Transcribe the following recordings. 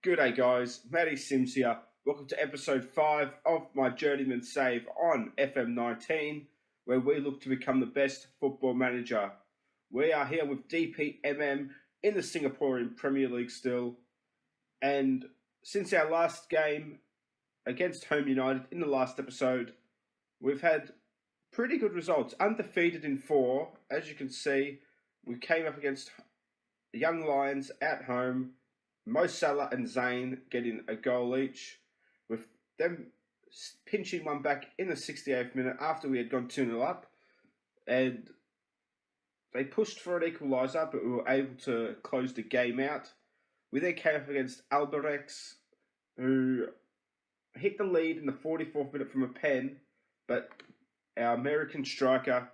Good day, guys. Matty Sims here. Welcome to episode 5 of my Journeyman save on FM19, where we look to become the best football manager. We are here with DPMM in the Singaporean Premier League still, and since our last game against Home United in the last episode, we've had pretty good results. Undefeated in 4. As you can see, we came up against the Young Lions at home. Mo Salah and Zayn getting a goal each, with them pinching one back in the 68th minute after we had gone 2-0 up, and they pushed for an equaliser, but we were able to close the game out. We then came up against Albirex, who hit the lead in the 44th minute from a pen, but our American striker,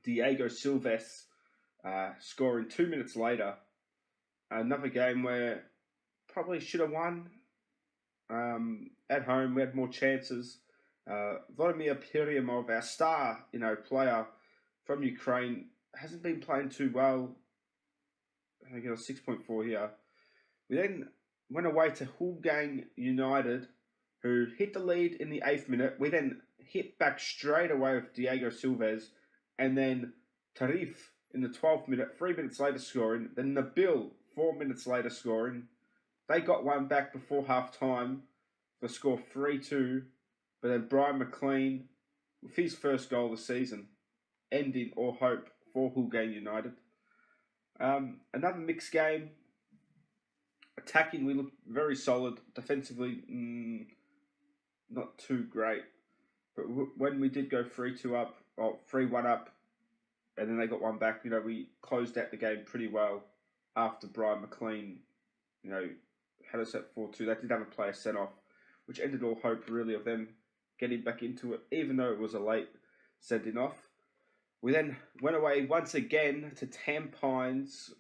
Diego Silves, scoring 2 minutes later. Another game where probably should have won. At home, we had more chances. Vladimir Peryamov, our star, player from Ukraine, hasn't been playing too well. I get a 6.4 here. We then went away to Hulgang United, who hit the lead in the 8th minute. We then hit back straight away with Diego Silves, and then Tarif in the 12th minute, 3 minutes later scoring. Then Nabil 4 minutes later scoring. They got one back before half-time for score 3-2. But then Brian McLean, with his first goal of the season, ending all hope for Hulgang United. Another mixed game. Attacking, we looked very solid. Defensively, not too great. But when we did go 3-2 up, or 3-1 up, and then they got one back, we closed out the game pretty well. After Brian McLean, had us at 4-2, they did have a player sent off, which ended all hope really of them getting back into it, even though it was a late sending off. We then went away once again to Tampines.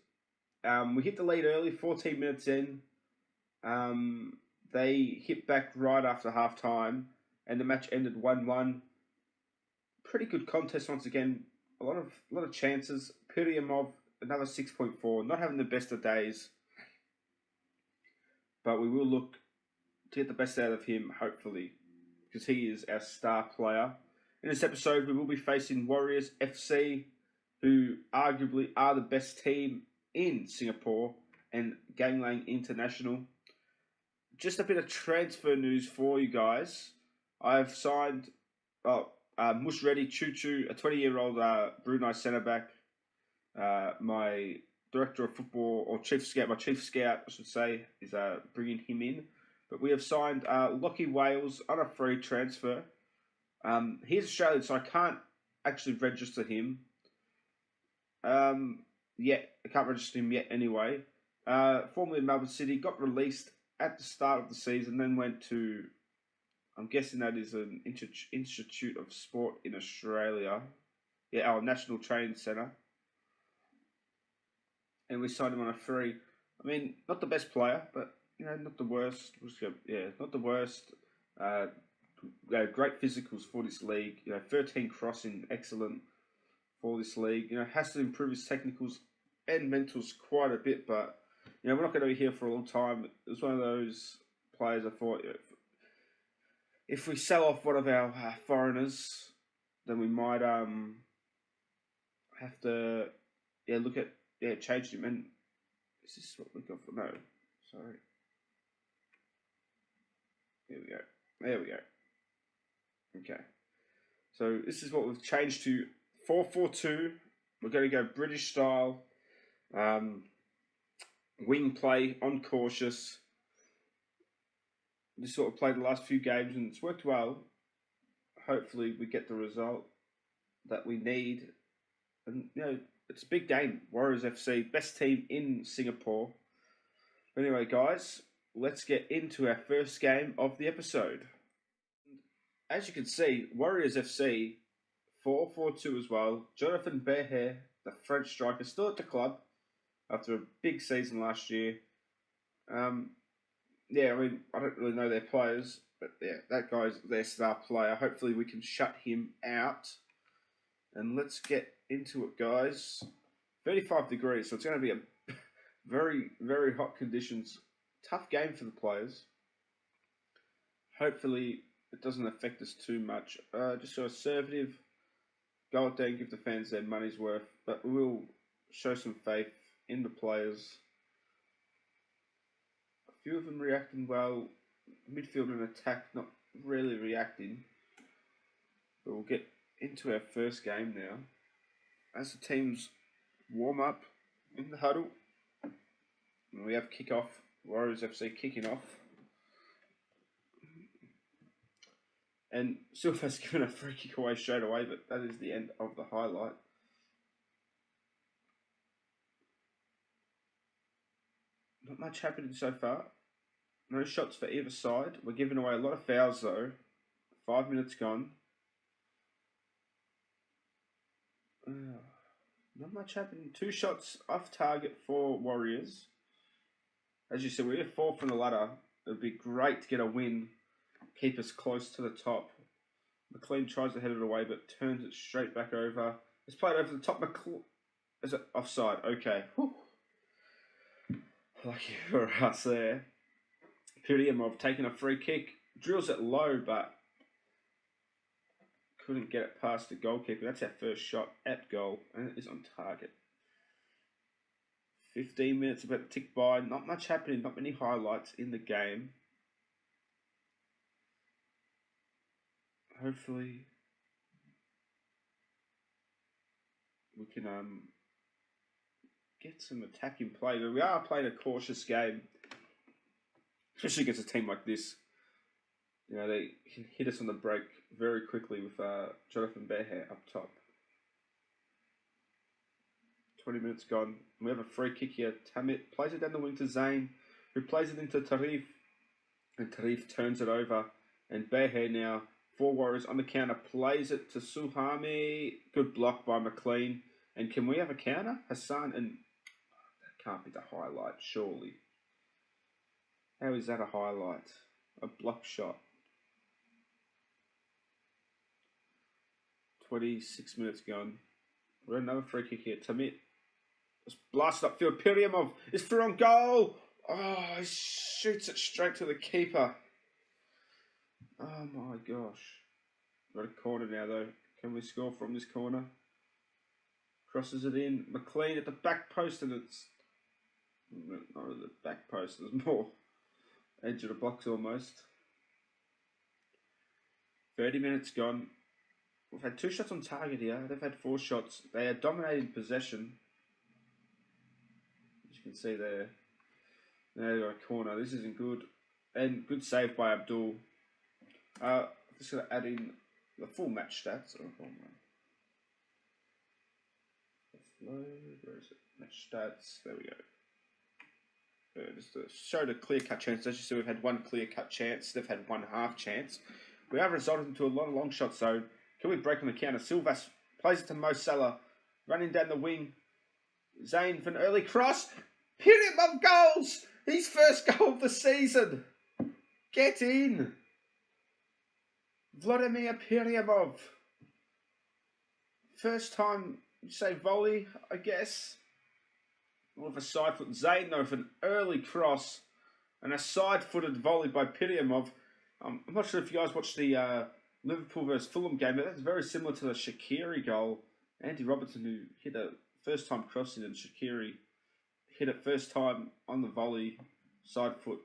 We hit the lead early, 14 minutes in. They hit back right after half time, and the match ended 1-1. Pretty good contest once again. A lot of chances. Peryamov, another 6.4, not having the best of days. But we will look to get the best out of him, hopefully, because he is our star player. In this episode, we will be facing Warriors FC, who arguably are the best team in Singapore, and Ganglang International. Just a bit of transfer news for you guys. I've signed Musredi Chuchu, a 20-year-old Brunei centre-back. My director of football, or my chief scout, I should say, is bringing him in. But we have signed Lockie Wales on a free transfer. He's Australian, so I can't actually register him. Yet I can't register him yet anyway. Formerly in Melbourne City, got released at the start of the season, then went to, I'm guessing that is an Institute of Sport in Australia. Yeah, our National Training Centre. And we signed him on a free. I mean, not the best player, but, not the worst. Not the worst. Great physicals for this league. 13 crossing, excellent for this league. Has to improve his technicals and mentals quite a bit, but, we're not going to be here for a long time. It was one of those players I thought, if we sell off one of our foreigners, then we might have to look at changed him. And is this what we got for? No, sorry. There we go. Okay. So this is what we've changed to 4-4-2. We're going to go British style. Wing play on cautious. This sort of played the last few games and it's worked well. Hopefully we get the result that we need. And, it's a big game. Warriors FC, best team in Singapore. Anyway, guys, let's get into our first game of the episode. As you can see, Warriors FC, 4-4-2 as well. Jonathan Behe, the French striker, still at the club after a big season last year. I don't really know their players, but that guy's their star player. Hopefully we can shut him out. And let's get into it, guys. 35 degrees, so it's going to be a very, very hot conditions tough game for the players. Hopefully it doesn't affect us too much. Just so assertive, go out there and give the fans their money's worth, but we will show some faith in the players. A few of them reacting well, midfield and attack not really reacting, but we'll get into our first game now. As the teams warm up in the huddle, and we have kick-off, Warriors FC kicking off. And Silva's given a free kick away straight away, but that is the end of the highlight. Not much happening so far. No shots for either side. We're giving away a lot of fouls though. 5 minutes gone. Not much happening. 2 shots off target for Warriors. As you said, we're 4th on the ladder. It would be great to get a win. Keep us close to the top. McLean tries to head it away, but turns it straight back over. It's played over the top. Is it offside? Okay. Whew. Lucky for us there. PDM taking a free kick. Drills it low, but couldn't get it past the goalkeeper. That's our first shot at goal, and it is on target. 15 minutes about to tick by. Not much happening. Not many highlights in the game. Hopefully we can get some attacking play, but we are playing a cautious game, especially against a team like this. You know, they hit us on the break very quickly with Jonathan Bearhair up top. 20 minutes gone. We have a free kick here. Tamit plays it down the wing to Zane, who plays it into Tarif, and Tarif turns it over, and Bearhair now, 4 Warriors on the counter, plays it to Suhami. Good block by McLean. And can we have a counter? Hassan, and that can't be the highlight, surely. How is that a highlight? A block shot. 26 minutes gone. We're another free kick here. Tamit just blasted upfield. Piriamov is through on goal. Oh, he shoots it straight to the keeper. Oh my gosh. Got a corner now though. Can we score from this corner? Crosses it in. McLean at the back post, and it's not at the back post. There's more edge of the box almost. 30 minutes gone. We've had 2 shots on target here. They've had 4 shots. They are dominating possession. As you can see there. Now they've got a corner. This isn't good. And good save by Abdul. Just going to add in the full match stats. Oh, where is it? Match stats. There we go. Just to show the clear-cut chance. As you see, we've had 1 clear-cut chance. They've had 1 half chance. We have resulted into a lot of long shots, though. Can we break on the counter? Silvas plays it to Mo Salah. Running down the wing. Zane for an early cross. Hit him up goals! His first goal of the season. Get in. Vladimir Piriamov. First time, you say volley, I guess. With a side foot. Zane, though, with an early cross. And a side-footed volley by Piriamov. I'm not sure if you guys watched the Liverpool versus Fulham game, but that's very similar to the Shaqiri goal. Andy Robertson, who hit a first-time crossing, and Shaqiri hit it first time on the volley, side foot,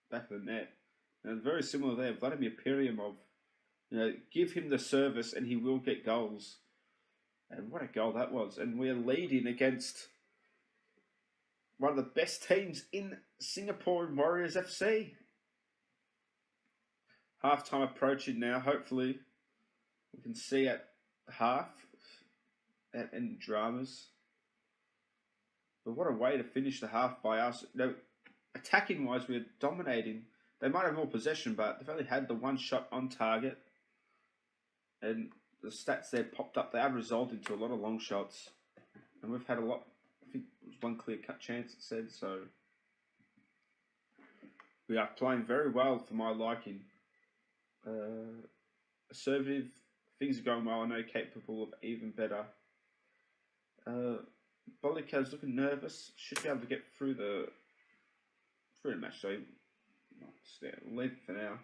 back of the net. And it's very similar there. Vladimir Piriamov, you know, give him the service and he will get goals. And what a goal that was. And we're leading against one of the best teams in Singapore, Warriors FC. Half-time approaching now. Hopefully we can see at half and dramas. But what a way to finish the half by us. No, attacking-wise, we're dominating. They might have more possession, but they've only had the 1 shot on target. And the stats there popped up. They have resulted into a lot of long shots. And we've had a lot. I think it was 1 clear-cut chance, it said. So we are playing very well for my liking. Assertive. Things are going well. I know capable of even better. Bolika's looking nervous. Should be able to get through the Pretty much so. Leave it for now.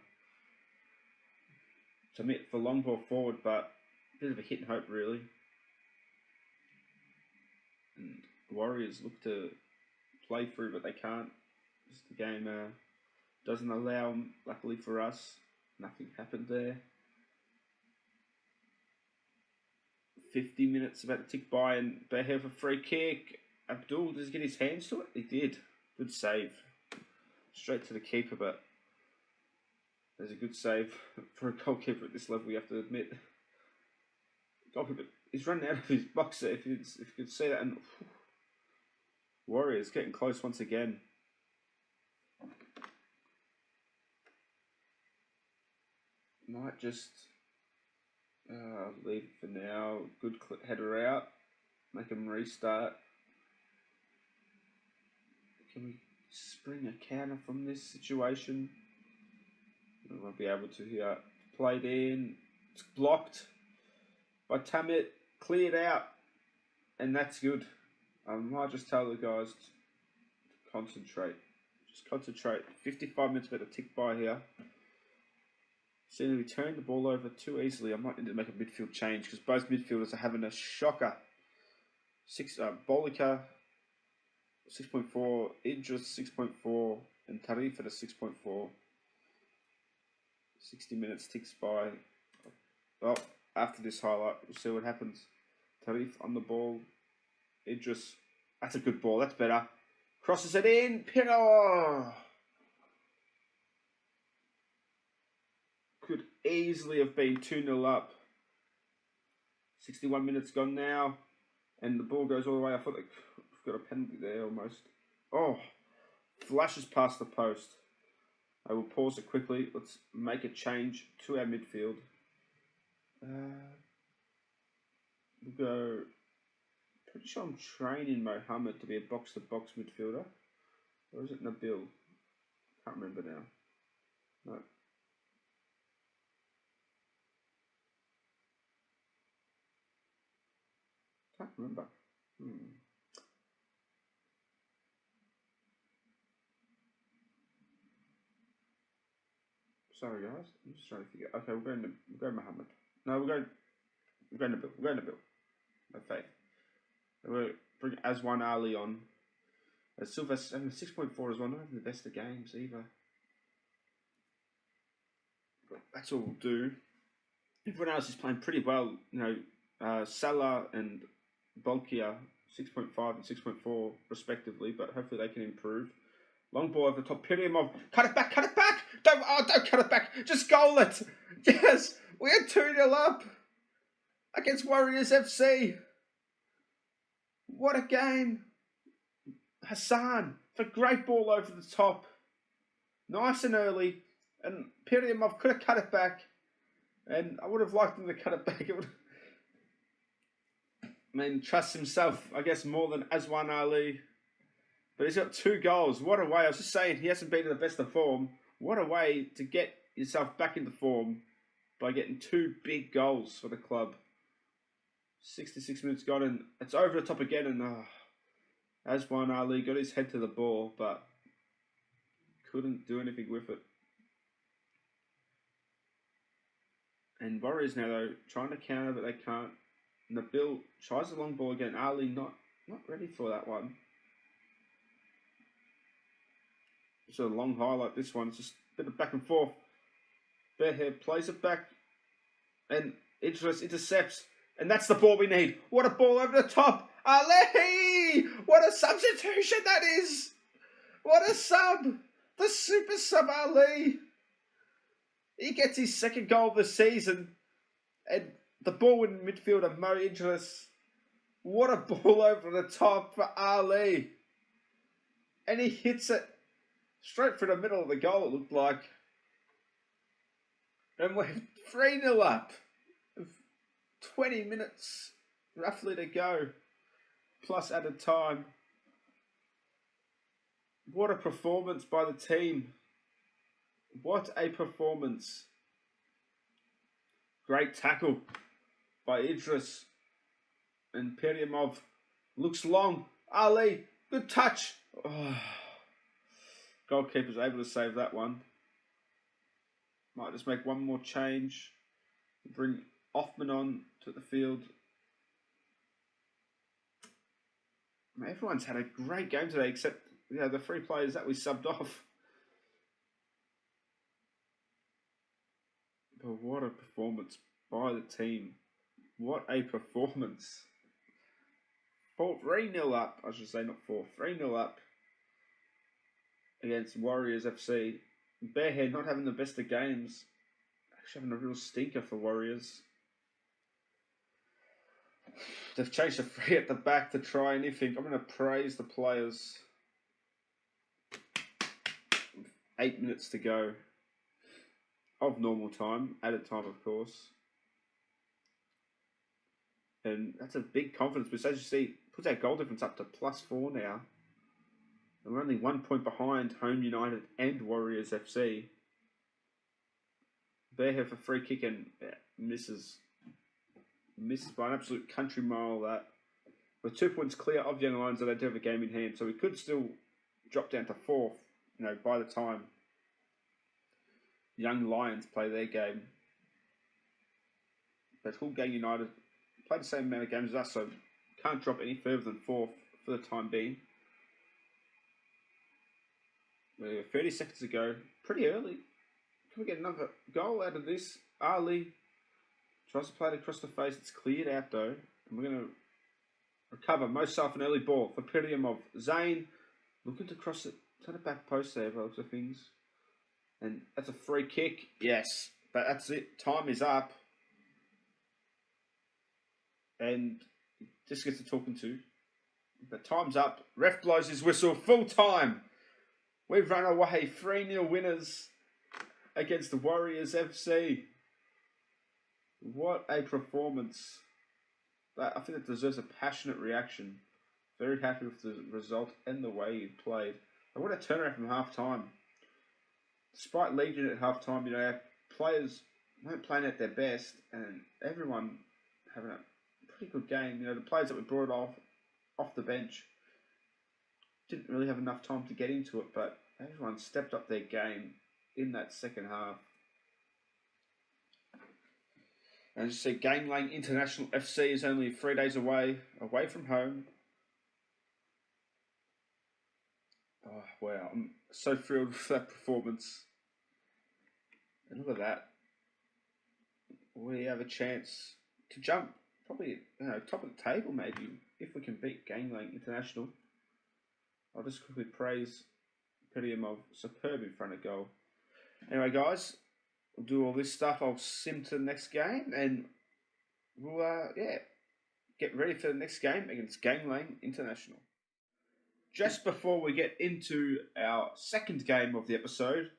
Submit for long ball forward, but a bit of a hit and hope really. And the Warriors look to play through, but they can't. Just the game doesn't allow them. Luckily for us, nothing happened there. 50 minutes about to tick by, and they have a free kick. Abdul, does he get his hands to it? He did. Good save. Straight to the keeper, but there's a good save for a goalkeeper at this level, you have to admit. Goalkeeper, he's running out of his box there, if you could see that. And Warriors getting close once again. Might just leave it for now. Good header out. Make them restart. Can we spring a counter from this situation? We won't be able to here. Played in. It's blocked by Tamit. Cleared out. And that's good. I might just tell the guys to concentrate. Just concentrate. 55 minutes about to tick by here. Seeing we turned the ball over too easily, I might need to make a midfield change because both midfielders are having a shocker. Bolika 6.4, Idris 6.4, and Tarif at a 6.4. 60 minutes ticks by. Oh, after this highlight, we'll see what happens. Tarif on the ball. Idris, that's a good ball, that's better. Crosses it in, Pino! Could easily have been 2-0 up. 61 minutes gone now. And the ball goes all the way. I thought they've got a penalty there almost. Oh, flashes past the post. I will pause it quickly. Let's make a change to our midfield. We'll go... Pretty sure I'm training Mohammed to be a box-to-box midfielder. Or is it Nabil? Can't remember now. No. Can't remember. Sorry guys, I'm just trying to figure. Okay, we're going Mohammed. No, we're going Nabil. We're going Nabil. No faith. We'll bring Aswan Ali on. Silva's having a 6.4 as well. Not having the best of games either. But that's all we'll do. Everyone else is playing pretty well. You know, Salah and Bolkia 6.5 and 6.4 respectively, but hopefully they can improve. Long ball over the top. PMM, cut it back, cut it back! Don't cut it back! Just goal it! Yes! We are 2-0 up against Warriors FC. What a game! Hassan, for a great ball over the top. Nice and early. And PMM could have cut it back. And I would have liked him to cut it back. It would trusts himself, I guess, more than Aswan Ali. But he's got 2 goals. What a way. I was just saying, he hasn't been in the best of form. What a way to get yourself back into form by getting 2 big goals for the club. 66 minutes gone, and it's over the top again. And Aswan Ali got his head to the ball, but couldn't do anything with it. And Warriors now, though, trying to counter, but they can't. Nabil tries the long ball again. Ali not ready for that one. It's a long highlight, this one. It's just a bit of back and forth. Bear plays it back. And Idris intercepts. And that's the ball we need. What a ball over the top. Ali! What a substitution that is! What a sub! The super sub Ali! He gets his 2nd goal of the season. And the ball in midfielder, Mo Idris. What a ball over the top for Ali. And he hits it straight through the middle of the goal, it looked like. And we're 3-0 up. 20 minutes roughly to go. Plus added time. What a performance by the team. What a performance. Great tackle by Idris. And Peryamov looks long. Ali, good touch. Oh. Goalkeeper's able to save that one. Might just make one more change. Bring Offman on to the field. Everyone's had a great game today, except the 3 players that we subbed off. But what a performance by the team. What a performance. 3-0 up, I should say, not 4. 3-0 up against Warriors FC. Bearhead not having the best of games. Actually having a real stinker for Warriors. They've changed the 3 at the back to try anything. I'm going to praise the players. 8 minutes to go. Of normal time. Added time, of course. And that's a big confidence boost. As you see, puts our goal difference up to +4 now. And we're only 1 point behind Home United and Warriors FC. Bearhead for free kick and misses by an absolute country mile. That we're 2 points clear of Young Lions, that they do have a game in hand, so we could still drop down to 4th. By the time Young Lions play their game. But Hull Gang United play the same amount of games as us, so can't drop any further than 4th for the time being. We're 30 seconds to go. Pretty early. Can we get another goal out of this? Ali tries to play it across the face. It's cleared out though. And we're going to recover. Most an early ball for Pirium of Zane. Looking to cross it to the back post there by the looks of things. And that's a free kick. Yes. But that's it. Time is up. And just gets to talking to. But time's up. Ref blows his whistle. Full time. We've run away 3-0 winners against the Warriors FC. What a performance. I think it deserves a passionate reaction. Very happy with the result and the way he played. And what a turnaround from half-time. Despite leading at half-time, our players weren't playing at their best and everyone having a pretty good game. The players that we brought off the bench didn't really have enough time to get into it, but everyone stepped up their game in that second half. And as you see, Gangling International FC is only 3 days away from home. Oh, wow. I'm so thrilled with that performance. And look at that. We have a chance to jump probably top of the table maybe if we can beat Gangling International. I'll just quickly praise Pirium of superb in front of goal. Anyway, guys, we'll do all this stuff. I'll sim to the next game and we'll get ready for the next game against Gangling International. Just before we get into our second game of the episode,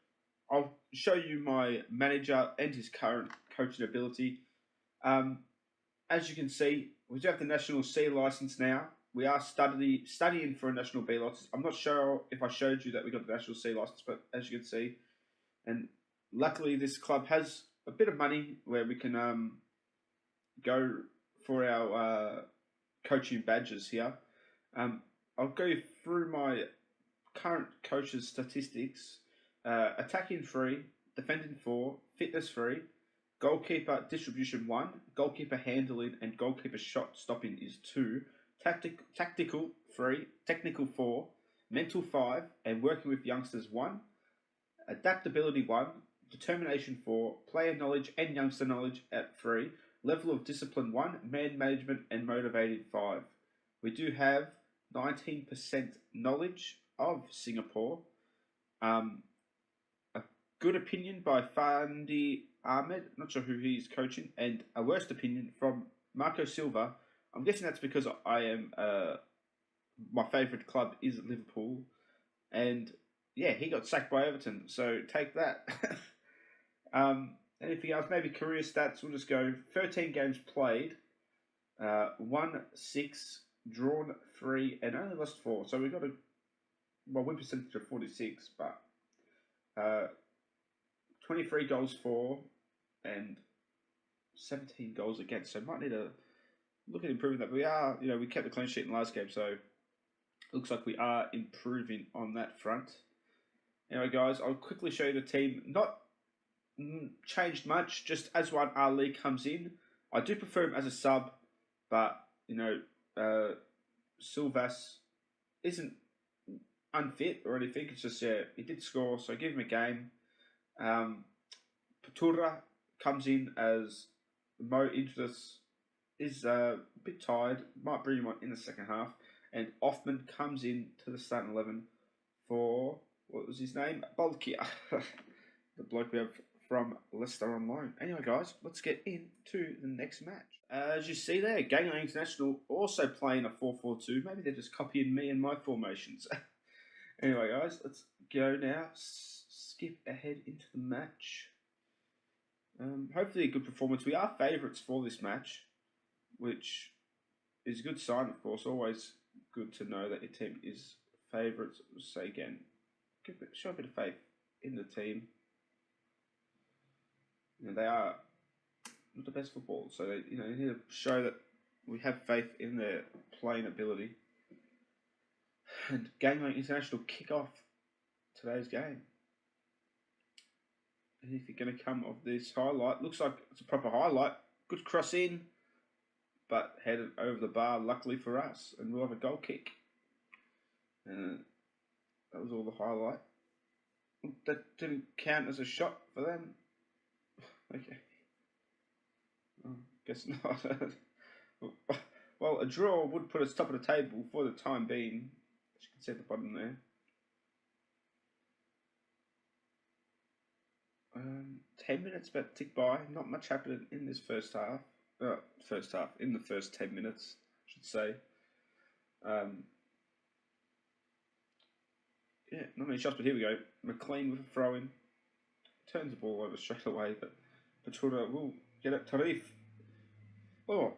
I'll show you my manager and his current coaching ability. As you can see, we do have the National C license now. We are studying for a National B license. I'm not sure if I showed you that we got the National C license, but as you can see, and luckily this club has a bit of money where we can go for our coaching badges here. I'll go through my current coach's statistics. Attacking 3, defending 4, fitness 3, goalkeeper distribution 1, goalkeeper handling and goalkeeper shot stopping is 2, tactical 3, technical 4, mental 5, and working with youngsters 1, adaptability 1, determination 4, player knowledge and youngster knowledge at 3, level of discipline 1, man management and motivated 5. We do have 19% knowledge of Singapore. A good opinion by Fandi Ahmed, not sure who he's coaching, and a worst opinion from Marco Silva. I'm guessing that's because I am my favourite club is Liverpool, and yeah, he got sacked by Everton, so take that. Anything else? Maybe career stats. We'll just go 13 games played, won 6, drawn 3, and only lost 4. So we got a win percentage of 46, but 23 goals for and 17 goals against. So might need to look at improving that. But we are, we kept the clean sheet in the last game, so looks like we are improving on that front. Anyway, guys, I'll quickly show you the team. Not changed much, just Aswan Ali comes in. I do prefer him as a sub, but, you know, Silvas isn't unfit or anything. It's just, yeah, he did score, so give him a game. Patura comes in as Mo Idris is a bit tired, might bring him on in the second half. And Offman comes in to the starting 11 for, what was his name? Balkia, the bloke we have from Leicester on loan. Anyway, guys, let's get into the next match. As you see there, Gangway International also playing a 4-4-2. Maybe they're just copying me and my formations. Anyway, guys, let's go now. Skip ahead into the match. Hopefully a good performance. We are favourites for this match, which is a good sign, of course. Always good to know that your team is favourites. Say again, show a bit of faith in the team. You know, they are not the best football, so they, you know, need to show that we have faith in their playing ability. And Gangway International kick off today's game. Anything going to come of this highlight? Looks like it's a proper highlight. Good cross in, but headed over the bar, luckily for us. And we'll have a goal kick. And that was all the highlight. That didn't count as a shot for them. Okay. Oh, guess not. Well, a draw would put us top of the table for the time being. As you can see at the bottom there. 10 minutes about to tick by. Not much happened in this first half. In the first 10 minutes, I should say. Yeah, not many shots, but here we go. McLean with a throw in. Turns the ball over straight away, but Patura will get it. Tarif. Oh,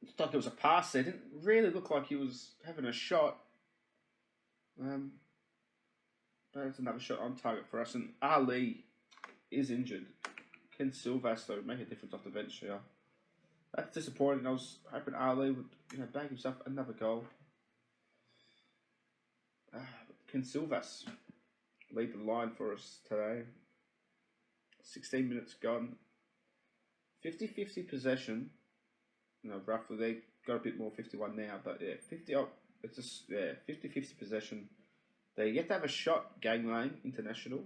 looked like it was a pass there. Didn't really look like he was having a shot. But it's another shot on target for us. And Ali is injured. Can Silvas, though, make a difference off the bench here? That's disappointing. I was hoping Ali would, you know, bag himself another goal. Can Silvas lead the line for us today? 16 minutes gone. 50-50 possession. You know, roughly they got a bit more, 51 now, but yeah, 50-50 possession. They yet to have a shot, Gangway International.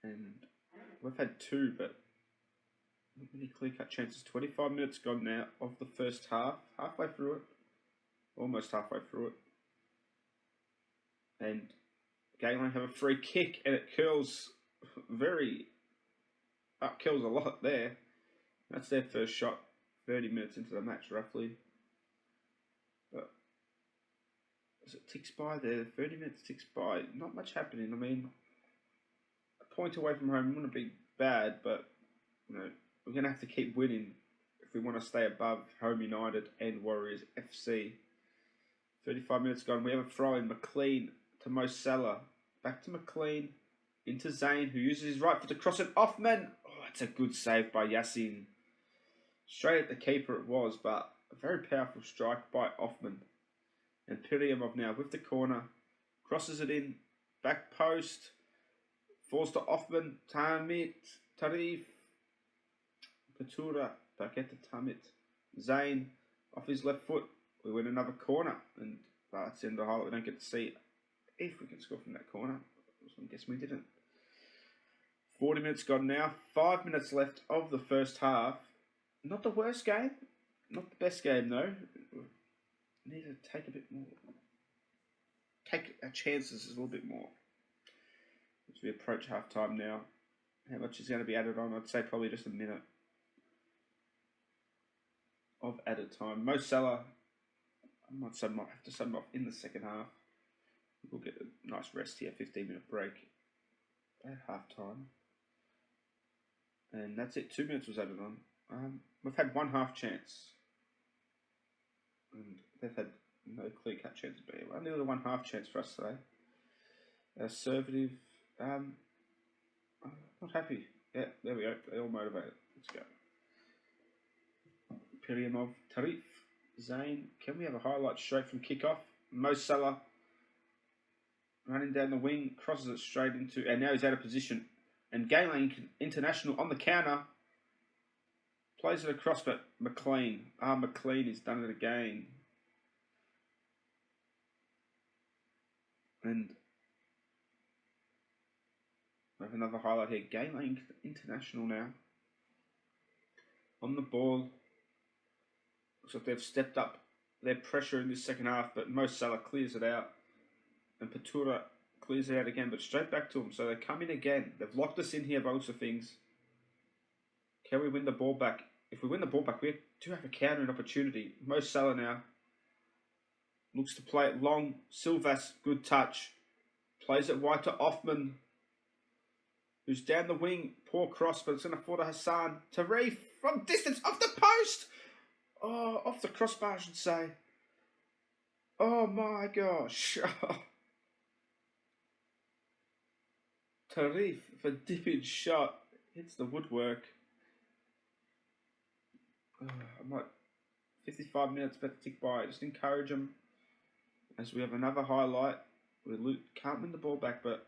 And we've had two, but not many clear-cut chances. 25 minutes gone now of the first half. Halfway through it. Almost halfway through it. And Gangway have a free kick, and it curls curls a lot there. That's their first shot, 30 minutes into the match, roughly. But as it ticks by there, 30 minutes ticks by, not much happening. I mean, a point away from home wouldn't be bad, but you know, we're going to have to keep winning if we want to stay above Home United and Warriors FC. 35 minutes gone. We have a throw in. McLean to Mo Salah. Back to McLean. Into Zayn, who uses his right foot to cross it. Offman. Oh, it's a good save by Yassin. Straight at the keeper it was, but a very powerful strike by Offman. And Piriamov now with the corner. Crosses it in. Back post. Falls to Offman. Tamit. Tarif. Patura. Back to Tamit. Zayn off his left foot. We win another corner, and that's the end of the highlight. We don't get to see if we can score from that corner. I guess we didn't. 40 minutes gone now. 5 minutes left of the first half. Not the worst game. Not the best game, though. We need to take a bit more. Take our chances a little bit more. As we approach half time now. How much is going to be added on? I'd say probably just a minute of added time. Mo Salah, I might have to sub him off in the second half. We'll get a nice rest here, 15-minute break at half time. And that's it, 2 minutes was added on. We've had one half chance. And they've had no clear-cut chance. But only the one half chance for us today. Conservative, not happy. Yeah, there we go. They're all motivated. Let's go. Piriamov, Tarif, Zayn. Can we have a highlight straight from kickoff? Mo Salah running down the wing, crosses it straight into, and now he's out of position. And Gayling International on the counter, plays it across, but McLean. McLean has done it again. And we have another highlight here. Gayling International now on the ball. Looks like they've stepped up their pressure in this second half, but Mo Salah clears it out. And Patura clears it out again, but straight back to them. So they come in again. They've locked us in here by looks of things. Can we win the ball back? If we win the ball back, we do have a countering opportunity. Mo Salah now looks to play it long. Silvas, good touch. Plays it wide to Offman, who's down the wing. Poor cross, but it's going to fall to Hassan. Tarif from distance, off the post. Oh, off the crossbar, I should say. Oh my gosh. Tarif for dipping shot. Hits the woodwork. I'm like 55 minutes about to tick by. Just encourage them as we have another highlight. We can't win the ball back, but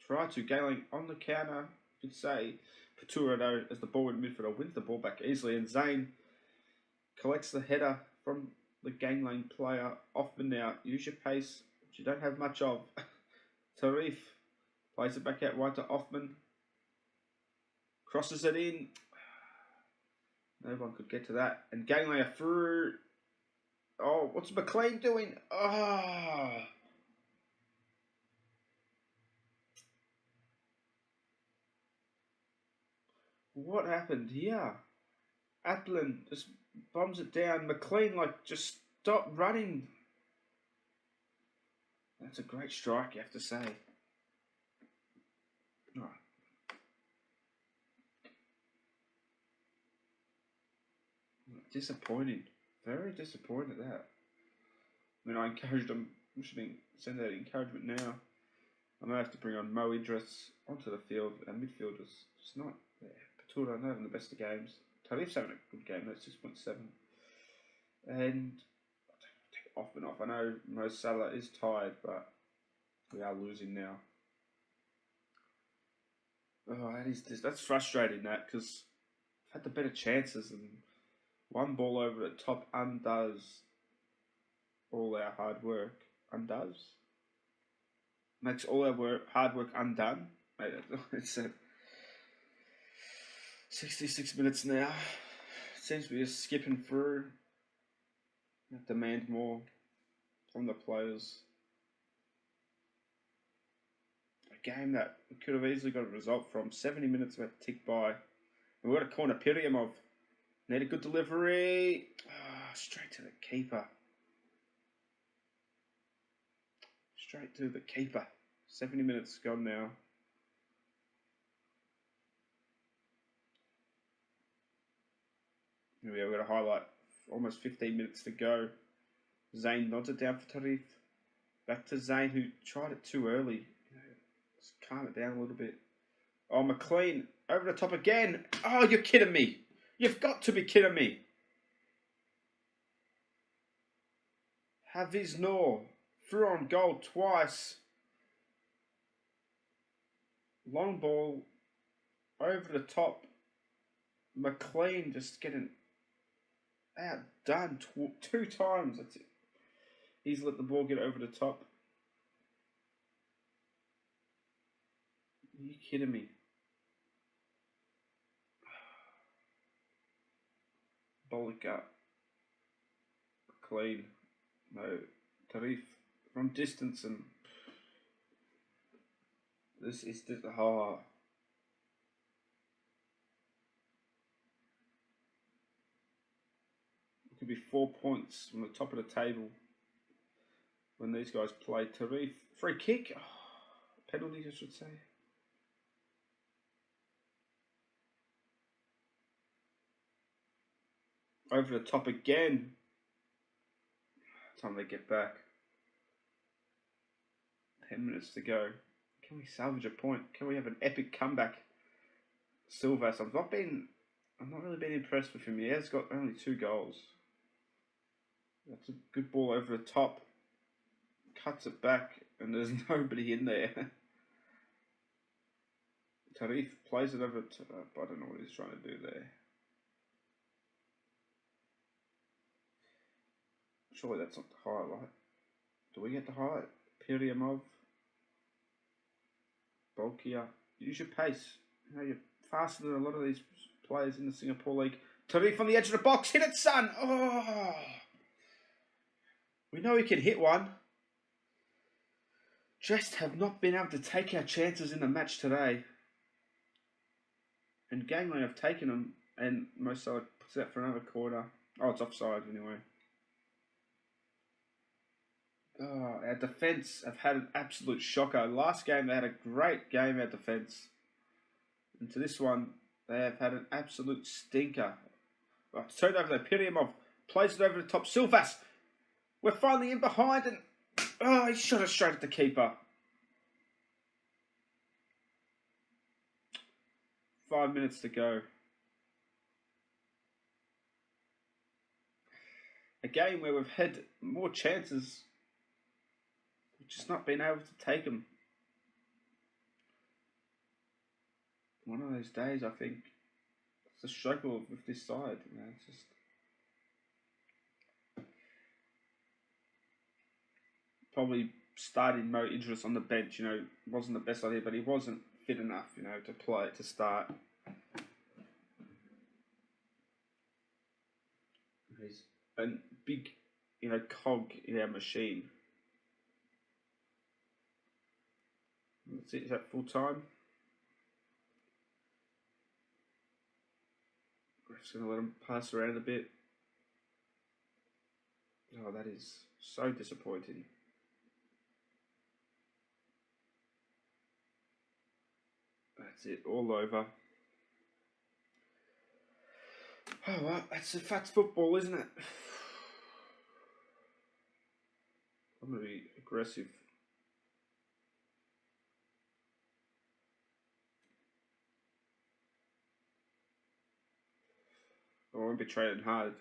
try to. Gayling on the counter. Could say Patura, though, as the ball in midfield, wins the ball back easily. And Zane collects the header from the gangling player. Offman now. Use your pace, which you don't have much of. Tarif plays it back out wide to Offman. Crosses it in. No one could get to that. And Gangling through. Oh, what's McLean doing? Oh. What happened here? Atlin just bombs it down. McLean, just stop running. That's a great strike, you have to say. Oh. Disappointing. Very disappointed at that. I mean, I encouraged them. I should send out encouragement now. I may have to bring on Mo Idris onto the field. Our midfielders just not there. Patura not having the best of games. Tarif's having a good game. That's 6.7. And I'll take it off and off. I know Mo Salah is tired, but we are losing now. Oh, that's frustrating, because I've had the better chances, and one ball over the top undoes all our hard work. Undoes? Makes all our hard work undone. It's 66 minutes now. Seems to be just skipping through. Demand more from the players. A game that we could have easily got a result from. 70 minutes about to tick by. And we've got a corner Piriamov. Need a good delivery. Straight to the keeper. Straight to the keeper. 70 minutes gone now. Here we are, we've got a highlight. Almost 15 minutes to go. Zane nods it down for Tarif. Back to Zane, who tried it too early. Let's calm it down a little bit. Oh, McLean over the top again. Oh, you're kidding me. You've got to be kidding me. Hafiz Noor threw on goal twice. Long ball over the top. McLean just getting outdone two times. That's it. He's let the ball get over the top. Are you kidding me? Bolika. McLean. No. Tarif from distance, and this is the it could be 4 points from the top of the table when these guys play. Tarif, free kick, penalty I should say. Over the top again. Time they get back. 10 minutes to go. Can we salvage a point? Can we have an epic comeback? Silvas, I've not really been impressed with him. He has got only 2 goals. That's a good ball over the top. cuts it back, and there's nobody in there. Tarif plays it over to... I don't know what he's trying to do there. Surely that's not the highlight. Do we get the highlight? EP005. Bulkier. Use your pace. You know, you're faster than a lot of these players in the Singapore League. Tarif on the edge of the box. Hit it, son! Oh! We know he can hit one. Just have not been able to take our chances in the match today. And Gangway have taken them, and most side puts it out for another quarter. Oh, it's offside anyway. Oh, our defence have had an absolute shocker. Last game they had a great game, our defence. And to this one, they have had an absolute stinker. Oh, it's turned over, they pity him off. Plays it over the top. Silvas! We're finally in behind, and oh, he shot it straight at the keeper. 5 minutes to go. A game where we've had more chances, we've just not been able to take them. One of those days, I think, it's a struggle with this side. You know, it's just probably starting Mo Idris on the bench. You know, wasn't the best idea, but he wasn't fit enough, you know, to play to start. He's a big, you know, cog in our machine. Let's see, is that full time? We're just going to let him pass around a bit. Oh, that is so disappointing. That's it, all over. Oh, well, that's football, isn't it? I'm going to be aggressive. I won't be training hard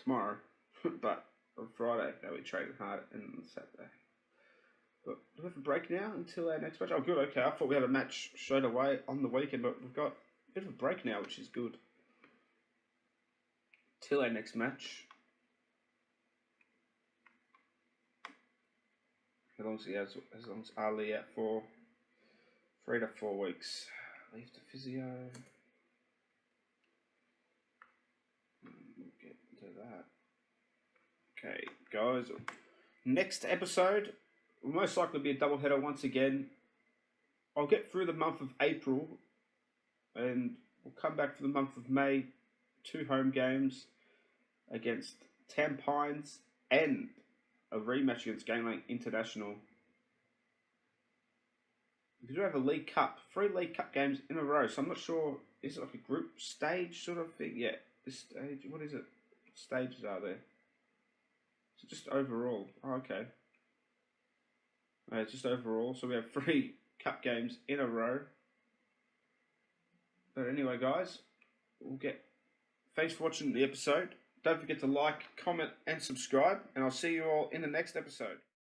tomorrow, but on Friday I'll be training hard, and on Saturday. But do we have a break now until our next match? Oh, good, okay. I thought we had a match straight away on the weekend, but we've got a bit of a break now, which is good. Till our next match. As long as Ali out for 3 to 4 weeks. Leave the physio. We'll get into that. Okay, guys. Next episode will most likely be a double header once again. I'll get through the month of April, and we'll come back for the month of May. 2 home games against Tampines and a rematch against Gangway International. We do have a League Cup, 3 League Cup games in a row, so I'm not sure, is it like a group stage sort of thing? Yeah, this stage, what is it? What stages are there? Is it just overall? Oh, okay. It's just overall, so we have 3 cup games in a row. But anyway, guys, thanks for watching the episode. Don't forget to like, comment, and subscribe, and I'll see you all in the next episode.